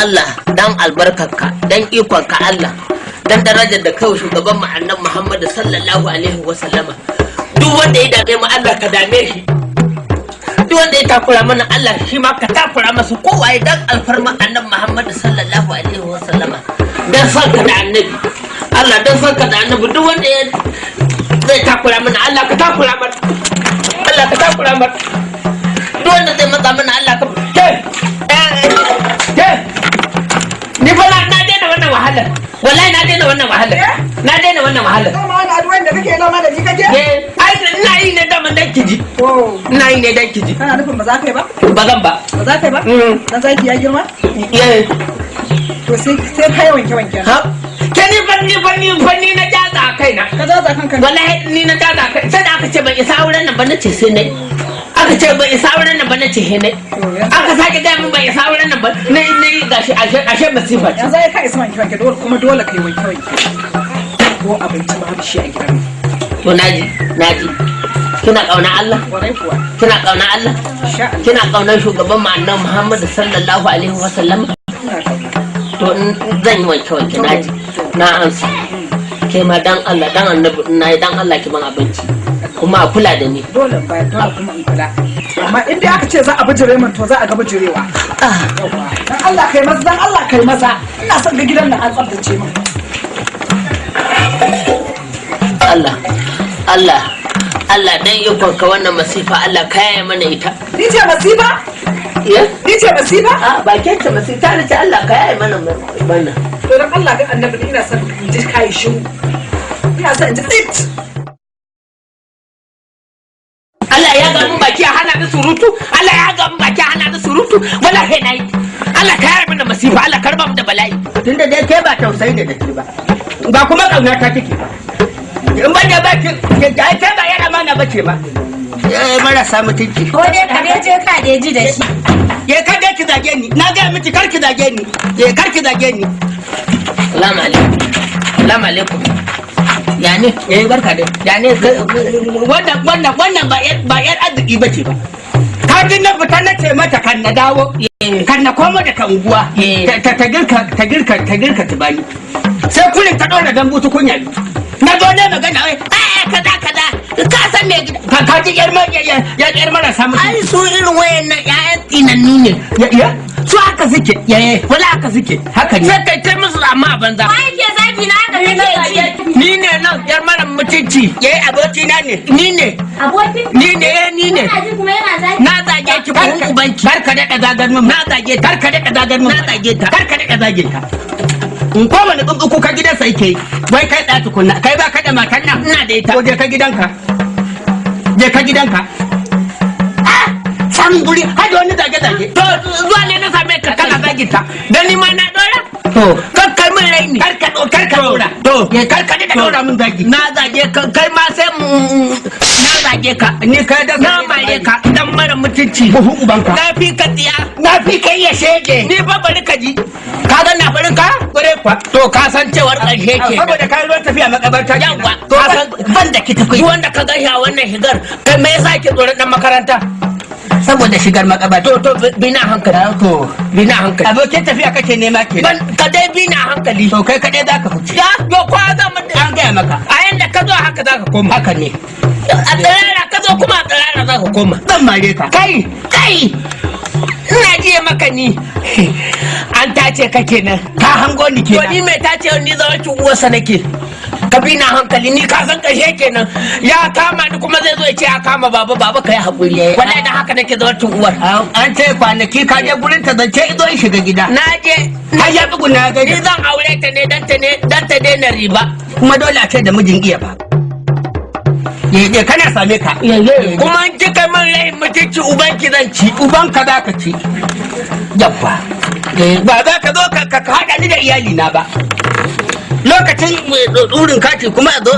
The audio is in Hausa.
Allah, dan albarkarka, dan ikonka Allah, dan darajar da kai shugaban mu annabi Muhammad sallallahu alaihi wasallama. Duk wanda ya dame mu Allah ka dame shi. Duk wanda ya takura mana Allah shi ma ka takura masa kowa ya dan alfarma annabi Muhammad sallallahu alaihi wasallama. Dan sanka da annabi. Allah dan sanka da annabi duk wanda ya zai takura mana Allah ka takura mana. Allah ka takura mana. Duk wanda zai matsa mana Allah ka ni fa na daina wannan wahalar. Wallahi na daina wannan wahalar. Na daina wannan wahalar. Dama wani addu'an da kake noma da ni kake? Ai ina yi ne da man dan kiji. Ina yi ne dan kiji. Kana nufin ba za ka yi ba? Ba zan ba. Ba za ka yi ba? Dan zaki ya girma? To sai kai wanke ha? Ke ni fanni na jaza kaina. Ka jaza kanka. Wallahi ni na jaza kai. Sai da aka ce ban isa auren nan ba nace sai ne. Aka ce ban isa auren nan ba nace he ne. Aka sake ga mun ban isa auren nan ba ne gashi ashe masifa. Yanzu ai ka isa wanke dole kuma dole kai wanke. Ko abinci ba shi a gidan. To naji. Kina kauna Allah? Warai kuwa. Kina kauna Allah? Kina kaunar shugaban mu annabi Muhammad sallallahu alaihi wasallam? To zan yi wanke naji. Na ansa. Ke ma dan Allah dan annabi nayi dan Allah ki ban abinci. Kuma a kula da ni. Dole ba dole kuma in kula. Amma in dai aka ce za a bijire min to za a ga bijirewa. Dan Allah kai maza dan Allah kai maza. Ina son ga gidan nan an tsaftace min. Allah dan ikon ka wannan masifa Allah ka yaya mana ita. Ni ce masifa? Ni ce masifa? Ba ke ce masifa ne ce Allah ka yaya mana wannan. To dan Allah ga annabi ina son in ji kai shiru. Ina son in ji tsit. Allah ya ga mun baki a hana da surutu. Allah ya ga mun baki a hana da surutu. Wallahi nayi. Allah ka yaya mana masifa Allah karba mu da bala'i. Tunda dai kai ba tausayi da dake ba. Ba kuma kauna ta take ba. In ba da baki kai ba yana mana bace ba. Marasa mutunci. Ko dai ka je ka ji da shi. Ye ka ga ki zage ni. Na ga miki kar ki zage ni. Ye kar ki zage ni. Assalamu alaikum. Assalamu alaikum. Yani barka dai. Yani wannan ba yar arziki bace ba. Ka ji na fita na ce mata kan na dawo. Kan na koma da kan unguwa. Ta girka ta bani. Sai kullum ta dora dambu tukunya. Na zo ne magana wai kaza ka san me ka ji yar marasa mutum. Ai su irin wayannan ƴaƴan tsinannu ne. Ya su haka suke. Wala haka suke. Haka ne. Sai kai ta musu amma a banza. Ai ke zaki na haka ne. Ni ne nan yar mara mutunci. Aboki na ne. Ni ne. Abokin? Ni ne. Ina ji kuma yana zaki. Na zage ki buhun ubanki. Barka da zagar mun. Na zage ta. Barka da zagar mun. Na zage ta. Barka da zage ta. In ko wani tsuntsu kuka gidansa yake wai kai da tukunna kai ba ka da matan nan ina da ita ko je ka gidanka san guri hada wani zage to zuwa ne na same ka kana zage ta dan ni ma na dora to kakkar min raini karka dora to karka da dora min zage na zage kai ma sai na zage ka ni kai da na maye ka dan mara mutunci buhu ubanka na fi ka tsiya na fi kai ya shege ni fa bari ka ji ka ga na barin ka bare kwa to ka san cewar karshe ke saboda kai ruwan tafiya makabarta yawa to ban da kita kai wanda ka ga ya wannan shigar kai me yasa ke tsoron dan makaranta saboda shigar makabarta to bina hankali abokin tafiya kake nema kenan ka dai bina hankali to kai kadai zaka fice ya yo ko za mu an ga maka a yanda ka zo haka zaka koma haka ne a tsarara ka zo kuma a tsarara zaka koma zan mare ka kai ina jiya maka ni an tace ka kenan ka hango ni kenan ni mai tace ni zawancin uwarsa nake ka bi na hankali ni ka san kashe kenan ya kama ni kuma zai zo ya ce ya kama baba kai hakuri wallahi dan haka nake zawancin uwar an ce kwanaki ka je gurin ta zance izo in shiga gida na je har ya bugu na gani ni zan aure ta ne dan ta daina riba kuma dole a ce da mijin iya ba ye kana same ka kuma an kika min rai mutunci ubanki zan ci ubanka za ka ci yabba ba za ka zo ka haɗa ni da iyali na ba lokacin ɗurin kati kuma a zo